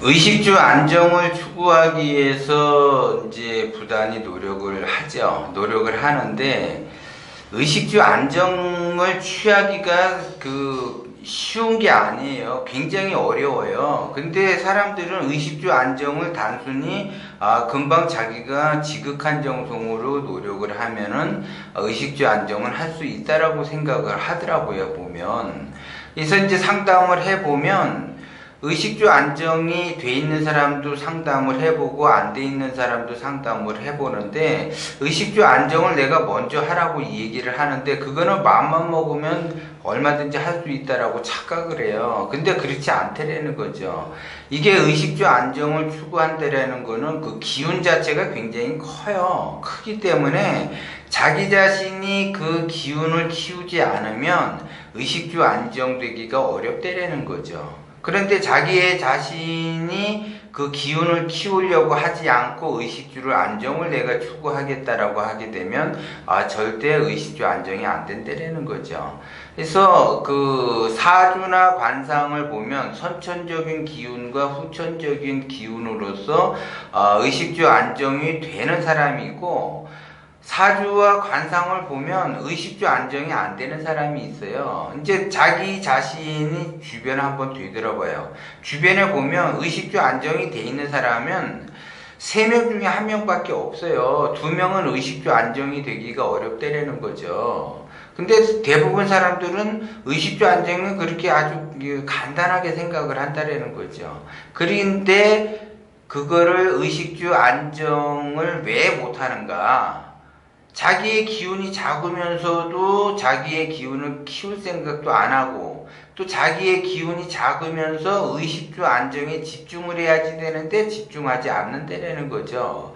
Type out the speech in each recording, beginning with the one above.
의식주 안정을 추구하기 위해서 이제 부단히 노력을 하죠. 노력을 하는데 의식주 안정을 취하기가 쉬운 게 아니에요. 굉장히 어려워요. 근데 사람들은 의식주 안정을 단순히 금방 자기가 지극한 정성으로 노력을 하면은 의식주 안정을 할 수 있다라고 생각을 하더라고요, 보면. 그래서 이제 상담을 해보면 의식주 안정이 돼 있는 사람도 상담을 해보고 안 돼 있는 사람도 상담을 해보는데 의식주 안정을 내가 먼저 하라고 얘기를 하는데 그거는 마음만 먹으면 얼마든지 할 수 있다라고 착각을 해요. 근데 그렇지 않다라는 거죠. 이게 의식주 안정을 추구한다라는 거는 그 기운 자체가 굉장히 커요. 크기 때문에 자기 자신이 그 기운을 키우지 않으면 의식주 안정되기가 어렵다라는 거죠. 그런데 자기의 자신이 그 기운을 키우려고 하지 않고 의식주를 안정을 내가 추구하겠다라고 하게 되면 절대 의식주 안정이 안 된다는 거죠. 그래서 그 사주나 관상을 보면 선천적인 기운과 후천적인 기운으로서 의식주 안정이 되는 사람이고 사주와 관상을 보면 의식주 안정이 안 되는 사람이 있어요. 이제 자기 자신이 주변에 한번 되돌아봐요. 주변에 보면 의식주 안정이 돼 있는 사람은 3명 중에 1명밖에 없어요. 2명은 의식주 안정이 되기가 어렵다라는 거죠. 근데 대부분 사람들은 의식주 안정은 그렇게 아주 간단하게 생각을 한다라는 거죠. 그런데 그거를 의식주 안정을 왜 못하는가? 자기의 기운이 작으면서도 자기의 기운을 키울 생각도 안 하고 또 자기의 기운이 작으면서 의식주 안정에 집중을 해야지 되는데 집중하지 않는다는 거죠.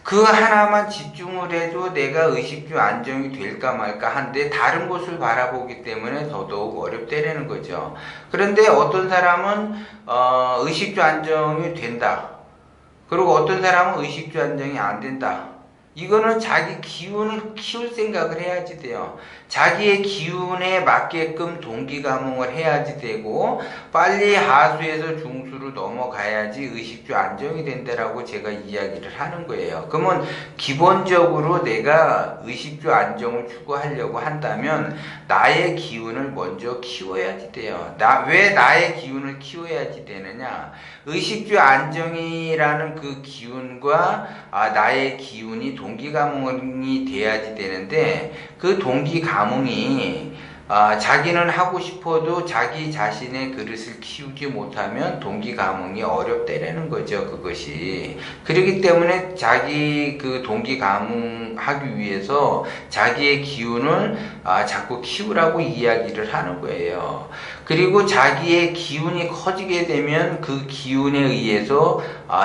그 하나만 집중을 해도 내가 의식주 안정이 될까 말까 한데 다른 곳을 바라보기 때문에 더더욱 어렵다는 거죠. 그런데 어떤 사람은 의식주 안정이 된다. 그리고 어떤 사람은 의식주 안정이 안 된다. 이거는 자기 기운을 키울 생각을 해야지 돼요. 자기의 기운에 맞게끔 동기감흥을 해야지 되고 빨리 하수에서 중수로 넘어가야지 의식주 안정이 된다라고 제가 이야기를 하는 거예요. 그러면 기본적으로 내가 의식주 안정을 추구하려고 한다면 나의 기운을 먼저 키워야지 돼요. 왜 나의 기운을 키워야지 되느냐? 의식주 안정이라는 그 기운과 나의 기운이 동기감흥이 돼야지 되는데 그 동기감흥이 자기는 하고 싶어도 자기 자신의 그릇을 키우지 못하면 동기감흥이 어렵다라는 거죠. 그것이. 그렇기 때문에 자기 그 동기감흥하기 위해서 자기의 기운을 자꾸 키우라고 이야기를 하는 거예요. 그리고 자기의 기운이 커지게 되면 그 기운에 의해서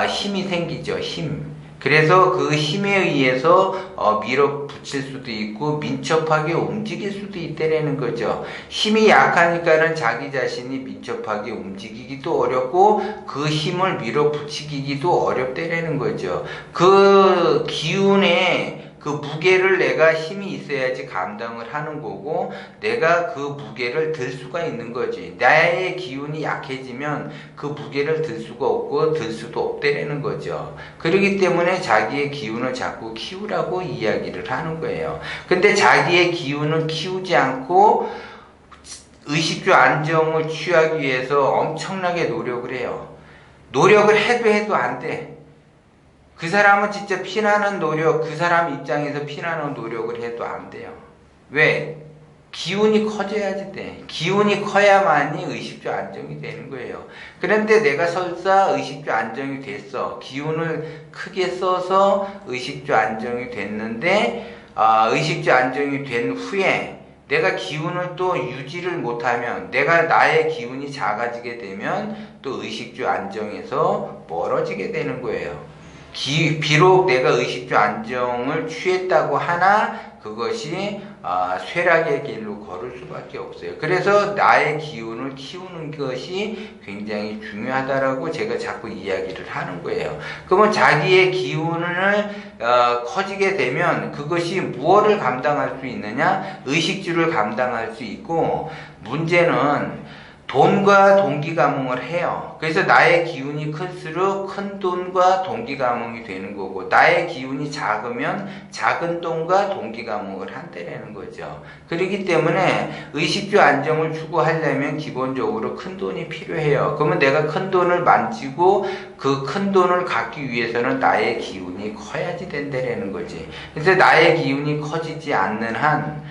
힘이 생기죠. 힘. 그래서 그 힘에 의해서 밀어붙일 수도 있고 민첩하게 움직일 수도 있다는 거죠. 힘이 약하니까는 자기 자신이 민첩하게 움직이기도 어렵고 그 힘을 밀어붙이기도 어렵다는 거죠. 그 기운에 그 무게를 내가 힘이 있어야지 감당을 하는 거고 내가 그 무게를 들 수가 있는 거지. 나의 기운이 약해지면 그 무게를 들 수가 없고 들 수도 없다라는 거죠. 그렇기 때문에 자기의 기운을 자꾸 키우라고 이야기를 하는 거예요. 근데 자기의 기운을 키우지 않고 의식주 안정을 취하기 위해서 엄청나게 노력을 해요. 노력을 해도 안 돼. 그 사람은 진짜 피나는 노력, 그 사람 입장에서 피나는 노력을 해도 안 돼요. 왜? 기운이 커져야지 돼. 기운이 커야만이 의식주 안정이 되는 거예요. 그런데 내가 설사 의식주 안정이 됐어. 기운을 크게 써서 의식주 안정이 됐는데 의식주 안정이 된 후에 내가 기운을 또 유지를 못하면 내가 나의 기운이 작아지게 되면 또 의식주 안정에서 멀어지게 되는 거예요. 비록 내가 의식주 안정을 취했다고 하나 그것이 쇠락의 길로 걸을 수밖에 없어요. 그래서 나의 기운을 키우는 것이 굉장히 중요하다라고 제가 자꾸 이야기를 하는 거예요. 그러면 자기의 기운을 커지게 되면 그것이 무엇을 감당할 수 있느냐? 의식주를 감당할 수 있고 문제는 돈과 동기감흥을 해요. 그래서 나의 기운이 클수록 큰 돈과 동기감흥이 되는 거고, 나의 기운이 작으면 작은 돈과 동기감흥을 한다는 거죠. 그렇기 때문에 의식주 안정을 추구하려면 기본적으로 큰 돈이 필요해요. 그러면 내가 큰 돈을 만지고 그 큰 돈을 갖기 위해서는 나의 기운이 커야지 된다는 거지. 그래서 나의 기운이 커지지 않는 한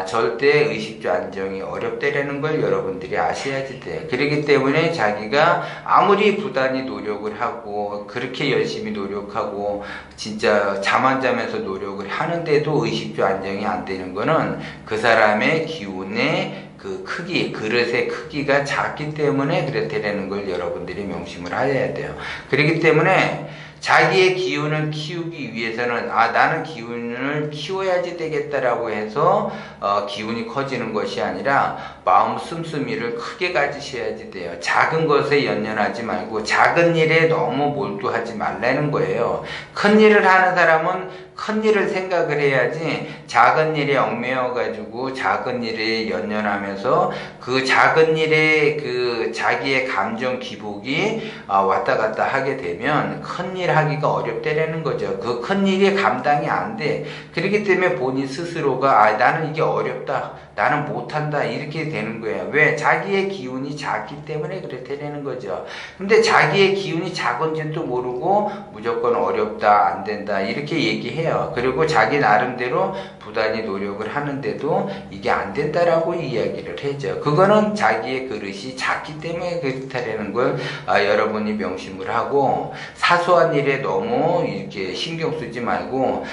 절대 의식주 안정이 어렵다라는 걸 여러분들이 아셔야지 돼. 그렇기 때문에 자기가 아무리 부단히 노력을 하고 그렇게 열심히 노력하고 진짜 잠 안 자면서 노력을 하는데도 의식주 안정이 안 되는 거는 그 사람의 기운의 그 크기, 그릇의 크기가 작기 때문에 그렇다라는 걸 여러분들이 명심을 하셔야 돼요. 그렇기 때문에 자기의 기운을 키우기 위해서는 나는 기운을 키워야지 되겠다라고 해서 기운이 커지는 것이 아니라 마음 씀씀이를 크게 가지셔야지 돼요. 작은 것에 연연하지 말고 작은 일에 너무 몰두하지 말라는 거예요. 큰 일을 하는 사람은 큰 일을 생각을 해야지 작은 일에 얽매여 가지고 작은 일에 연연하면서 그 작은 일에 그 자기의 감정 기복이 왔다 갔다 하게 되면 큰 일 하기가 어렵다라는 거죠. 그 큰 일이 감당이 안 돼. 그렇기 때문에 본인 스스로가 나는 이게 어렵다, 나는 못한다 이렇게 되는 거예요. 왜? 자기의 기운이 작기 때문에 그렇다는 거죠. 근데 자기의 기운이 작은지도 모르고 무조건 어렵다, 안 된다 이렇게 얘기해요. 그리고 자기 나름대로 부단히 노력을 하는데도 이게 안 된다라고 이야기를 하죠. 그거는 자기의 그릇이 작기 때문에 그렇다라는 걸 여러분이 명심을 하고, 사소한 일에 너무 이렇게 신경 쓰지 말고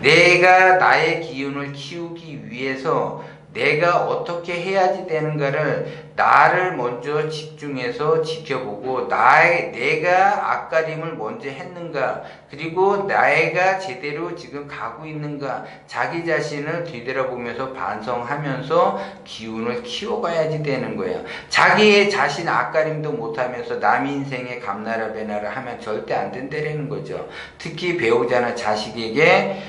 내가 나의 기운을 키우기 위해서 내가 어떻게 해야지 되는가를 나를 먼저 집중해서 지켜보고 내가 앞가림을 먼저 했는가, 그리고 내가 제대로 지금 가고 있는가, 자기 자신을 뒤돌아보면서 반성하면서 기운을 키워가야지 되는 거예요. 자기의 자신 앞가림도 못하면서 남 인생에 감나라 배나라 하면 절대 안 된다는 거죠. 특히 배우자나 자식에게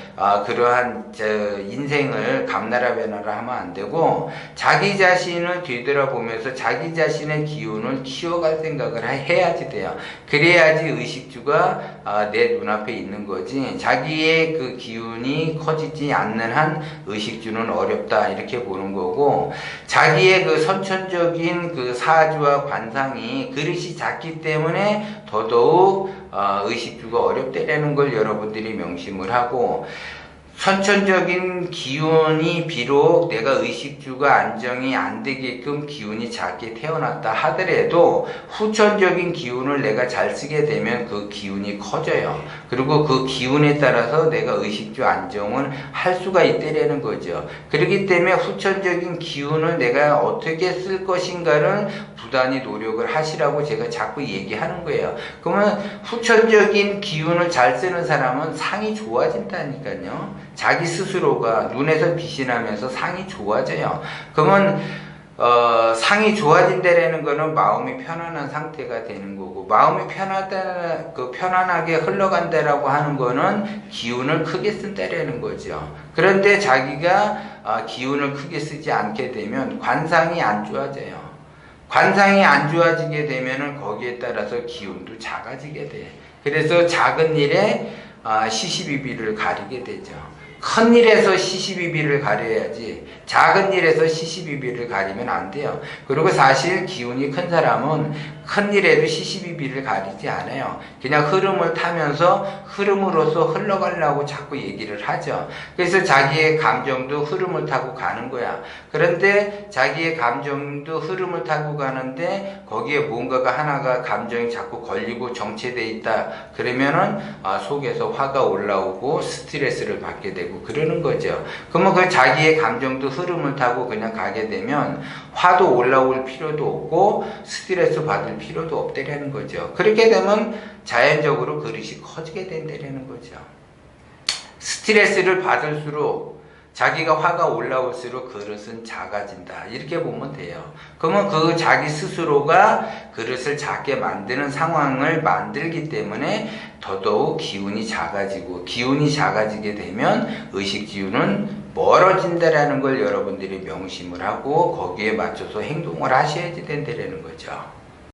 그러한 인생을 감나라 배나라 하면 안 되고 자기 자신을 뒤돌아보면서 자기 자신의 기운을 키워갈 생각을 해야지 돼요. 그래야지 의식주가 내 눈앞에 있는 거지, 자기의 그 기운이 커지지 않는 한 의식주는 어렵다 이렇게 보는 거고, 자기의 그 선천적인 그 사주와 관상이 그릇이 작기 때문에 더더욱 의식주가 어렵다라는 걸 여러분들이 명심을 하고, 선천적인 기운이 비록 내가 의식주가 안정이 안 되게끔 기운이 작게 태어났다 하더라도 후천적인 기운을 내가 잘 쓰게 되면 그 기운이 커져요. 그리고 그 기운에 따라서 내가 의식주 안정을 할 수가 있다라는 거죠. 그렇기 때문에 후천적인 기운을 내가 어떻게 쓸 것인가를 부단히 노력을 하시라고 제가 자꾸 얘기하는 거예요. 그러면 후천적인 기운을 잘 쓰는 사람은 상이 좋아진다니까요. 자기 스스로가 눈에서 빛이 나면서 상이 좋아져요. 그러면 상이 좋아진다라는 거는 마음이 편안한 상태가 되는 거고, 마음이 편안하게 흘러간다라고 하는 거는 기운을 크게 쓴다라는 거죠. 그런데 자기가 기운을 크게 쓰지 않게 되면 관상이 안 좋아져요. 관상이 안 좋아지게 되면은 거기에 따라서 기운도 작아지게 돼. 그래서 작은 일에 시시비비를 가리게 되죠. 큰 일에서 시시비비를 가려야지 작은 일에서 시시비비를 가리면 안 돼요. 그리고 사실 기운이 큰 사람은 큰 일에도 시시비비를 가리지 않아요. 그냥 흐름을 타면서 흐름으로서 흘러가려고 자꾸 얘기를 하죠. 그래서 자기의 감정도 흐름을 타고 가는 거야. 그런데 자기의 감정도 흐름을 타고 가는데 거기에 뭔가가 하나가 감정이 자꾸 걸리고 정체되어 있다. 그러면은 속에서 화가 올라오고 스트레스를 받게 되고 그러는 거죠. 그러면 그 자기의 감정도 흐름을 타고 그냥 가게 되면 화도 올라올 필요도 없고 스트레스 받을 필요도 없다라는 거죠. 그렇게 되면 자연적으로 그릇이 커지게 된다라는 거죠. 스트레스를 받을수록 자기가 화가 올라올수록 그릇은 작아진다 이렇게 보면 돼요. 그러면 그 자기 스스로가 그릇을 작게 만드는 상황을 만들기 때문에 더더욱 기운이 작아지고, 기운이 작아지게 되면 의식 기운은 멀어진다라는 걸 여러분들이 명심을 하고 거기에 맞춰서 행동을 하셔야지 된다라는 거죠.